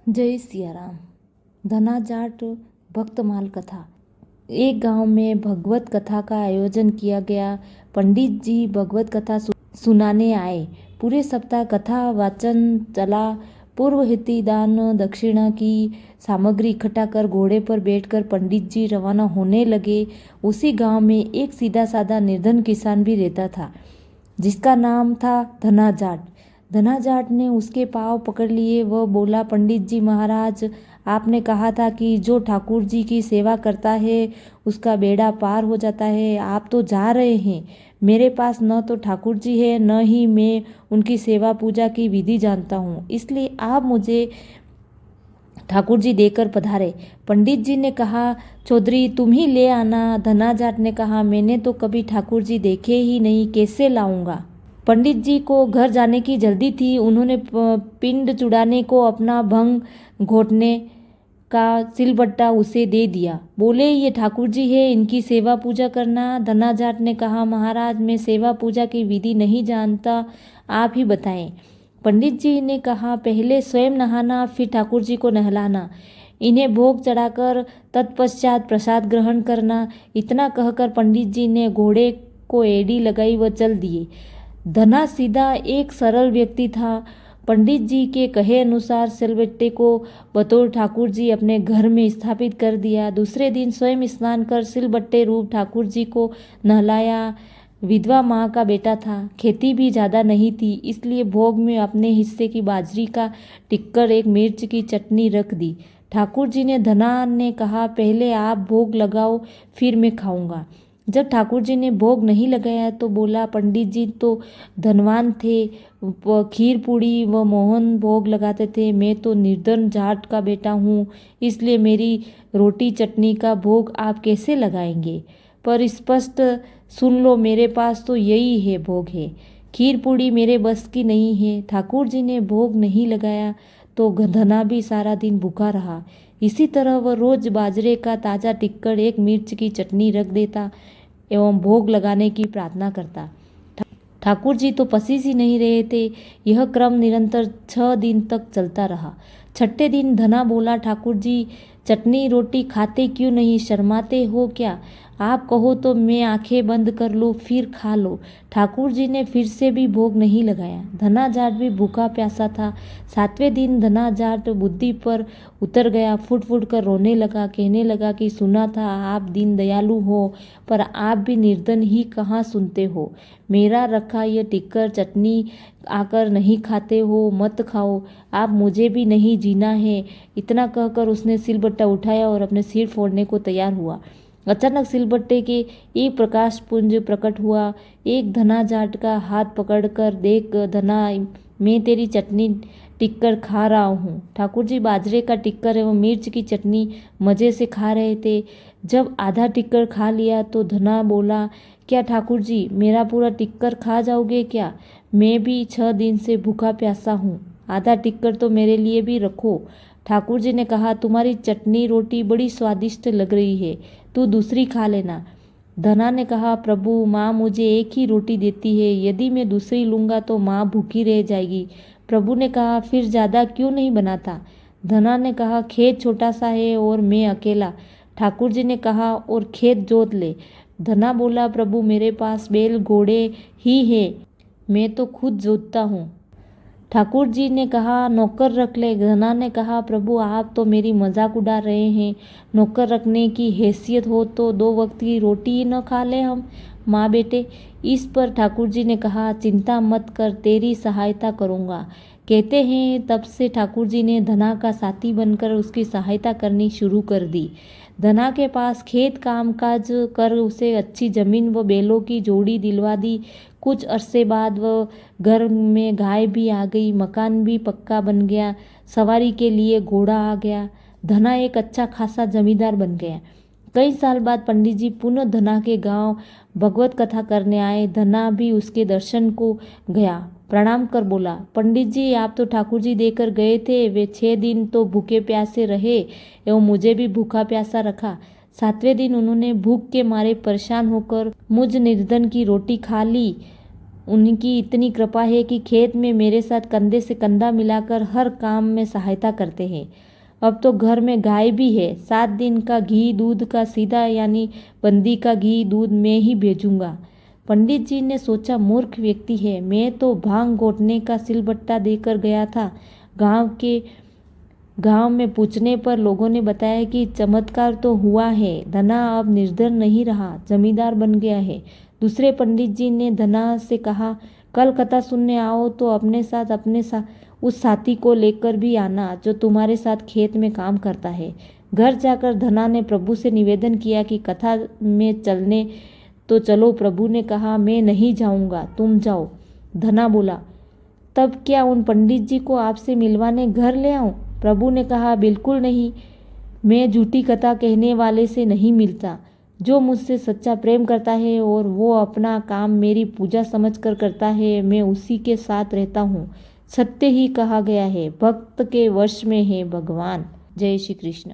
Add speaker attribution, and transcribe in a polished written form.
Speaker 1: जय सिया राम। धना जाट भक्तमाल कथा। एक गांव में भगवत कथा का आयोजन किया गया। पंडित जी भगवत कथा सुनाने आए। पूरे सप्ताह कथा वाचन चला। पूर्वहित दान दक्षिणा की सामग्री इकट्ठा कर घोड़े पर बैठकर पंडित जी रवाना होने लगे। उसी गांव में एक सीधा साधा निर्धन किसान भी रहता था, जिसका नाम था धना जाट। धना जाट ने उसके पांव पकड़ लिए। वह बोला, पंडित जी महाराज, आपने कहा था कि जो ठाकुर जी की सेवा करता है उसका बेड़ा पार हो जाता है। आप तो जा रहे हैं। मेरे पास न तो ठाकुर जी है, न ही मैं उनकी सेवा पूजा की विधि जानता हूँ, इसलिए आप मुझे ठाकुर जी देकर पधारे। पंडित जी ने कहा, चौधरी तुम ही ले आना। धना जाट ने कहा, मैंने तो कभी ठाकुर जी देखे ही नहीं, कैसे लाऊंगा। पंडित जी को घर जाने की जल्दी थी। उन्होंने पिंड चुड़ाने को अपना भंग घोटने का सिलबट्टा उसे दे दिया। बोले, ये ठाकुर जी है, इनकी सेवा पूजा करना। धना जाट ने कहा, महाराज मैं सेवा पूजा की विधि नहीं जानता, आप ही बताएं। पंडित जी ने कहा, पहले स्वयं नहाना, फिर ठाकुर जी को नहलाना, इन्हें भोग चढ़ाकर तत्पश्चात प्रसाद ग्रहण करना। इतना कहकर पंडित जी ने घोड़े को एड़ी लगाई व चल दिए। धना सीधा एक सरल व्यक्ति था। पंडित जी के कहे अनुसार सिलबट्टे को बतौर ठाकुर जी अपने घर में स्थापित कर दिया। दूसरे दिन स्वयं स्नान कर सिलबट्टे रूप ठाकुर जी को नहलाया। विधवा माँ का बेटा था, खेती भी ज़्यादा नहीं थी, इसलिए भोग में अपने हिस्से की बाजरी का टिक्कर, एक मिर्च की चटनी रख दी। ठाकुर जी ने धना ने कहा, पहले आप भोग लगाओ, फिर मैं खाऊंगा। जब ठाकुर जी ने भोग नहीं लगाया तो बोला, पंडित जी तो धनवान थे, खीर पूड़ी व मोहन भोग लगाते थे। मैं तो निर्धन जाट का बेटा हूँ, इसलिए मेरी रोटी चटनी का भोग आप कैसे लगाएंगे। पर स्पष्ट सुन लो, मेरे पास तो यही है भोग है, खीर पूड़ी मेरे बस की नहीं है। ठाकुर जी ने भोग नहीं लगाया तो धना भी सारा दिन भूखा रहा। इसी तरह वह रोज बाजरे का ताज़ा टिक्कर, एक मिर्च की चटनी रख देता एवं भोग लगाने की प्रार्थना करता। ठाकुर जी तो पसीज ही नहीं रहे थे। यह क्रम निरंतर 6 दिन तक चलता रहा। छठे दिन धना बोला, ठाकुर जी चटनी रोटी खाते क्यों नहीं, शर्माते हो क्या? आप कहो तो मैं आंखें बंद कर लूँ, फिर खा लो। ठाकुर जी ने फिर से भी भोग नहीं लगाया। धना जाट भी भूखा प्यासा था। 7वें दिन धना जाट बुद्धि पर उतर गया। फुट फुट कर रोने लगा। कहने लगा कि सुना था आप दीन दयालु हो, पर आप भी निर्धन ही कहाँ सुनते हो। मेरा रखा यह टिक्कर चटनी आकर नहीं खाते हो, मत खाओ। आप मुझे भी नहीं जीना है। इतना कहकर उसने सिलबट्टा उठाया और अपने सिर फोड़ने को तैयार हुआ। अचानक सिलबट्टे के एक प्रकाश पुंज प्रकट हुआ। एक धना जाट का हाथ पकड़कर, देख धना, मैं तेरी चटनी टिक्कर खा रहा हूँ। ठाकुर जी बाजरे का टिक्कर एवं मिर्च की चटनी मज़े से खा रहे थे। जब आधा टिक्कर खा लिया तो धना बोला, क्या ठाकुर जी मेरा पूरा टिक्कर खा जाओगे क्या? मैं भी 6 दिन से भूखा प्यासा हूँ, आधा टिक्कर तो मेरे लिए भी रखो। ठाकुर जी ने कहा, तुम्हारी चटनी रोटी बड़ी स्वादिष्ट लग रही है, तू दूसरी खा लेना। धना ने कहा, प्रभु माँ मुझे एक ही रोटी देती है, यदि मैं दूसरी लूँगा तो माँ भूखी रह जाएगी। प्रभु ने कहा, फिर ज़्यादा क्यों नहीं बनाता? धना ने कहा, खेत छोटा सा है और मैं अकेला। ठाकुर जी ने कहा, और खेत जोत ले। धना बोला, प्रभु मेरे पास बैल घोड़े ही है, मैं तो खुद जोतता हूँ। ठाकुर जी ने कहा, नौकर रख ले। धना ने कहा, प्रभु आप तो मेरी मजाक उड़ा रहे हैं, नौकर रखने की हैसियत हो तो 2 वक्त की रोटी ही न खा ले हम माँ बेटे। इस पर ठाकुर जी ने कहा, चिंता मत कर, तेरी सहायता करूँगा। कहते हैं तब से ठाकुर जी ने धना का साथी बनकर उसकी सहायता करनी शुरू कर दी। धना के पास खेत कामकाज कर उसे अच्छी जमीन व बैलों की जोड़ी दिलवा दी। कुछ अरसे बाद वह घर में गाय भी आ गई, मकान भी पक्का बन गया, सवारी के लिए घोड़ा आ गया। धना एक अच्छा खासा जमींदार बन गया। कई साल बाद पंडित जी पुनः धना के गांव भगवत कथा करने आए। धना भी उसके दर्शन को गया। प्रणाम कर बोला, पंडित जी आप तो ठाकुर जी देकर गए थे, वे 6 दिन तो भूखे प्यासे रहे एवं मुझे भी भूखा प्यासा रखा। 7वें दिन उन्होंने भूख के मारे परेशान होकर मुझ निर्धन की रोटी खा ली। उनकी इतनी कृपा है कि खेत में मेरे साथ कंधे से कंधा मिलाकर हर काम में सहायता करते हैं। अब तो घर में गाय भी है। 7 दिन का घी दूध का सीधा यानी बंदी का घी दूध में ही भेजूंगा। पंडित जी ने सोचा, मूर्ख व्यक्ति है, मैं तो भांग घोटने का सिलबट्टा देकर गया था। गांव में पूछने पर लोगों ने बताया कि चमत्कार तो हुआ है, धना अब निर्धन नहीं रहा, जमींदार बन गया है। दूसरे पंडित जी ने धना से कहा, कल कथा सुनने आओ तो अपने साथ उस साथी को लेकर भी आना जो तुम्हारे साथ खेत में काम करता है। घर जाकर धना ने प्रभु से निवेदन किया कि कथा में चलने तो चलो। प्रभु ने कहा, मैं नहीं जाऊंगा, तुम जाओ। धना बोला, तब क्या उन पंडित जी को आपसे मिलवाने घर ले आऊं? प्रभु ने कहा, बिल्कुल नहीं, मैं झूठी कथा कहने वाले से नहीं मिलता। जो मुझसे सच्चा प्रेम करता है और वो अपना काम मेरी पूजा समझकर करता है, मैं उसी के साथ रहता हूँ। सत्य ही कहा गया है, भक्त के वश में है भगवान। जय श्री कृष्ण।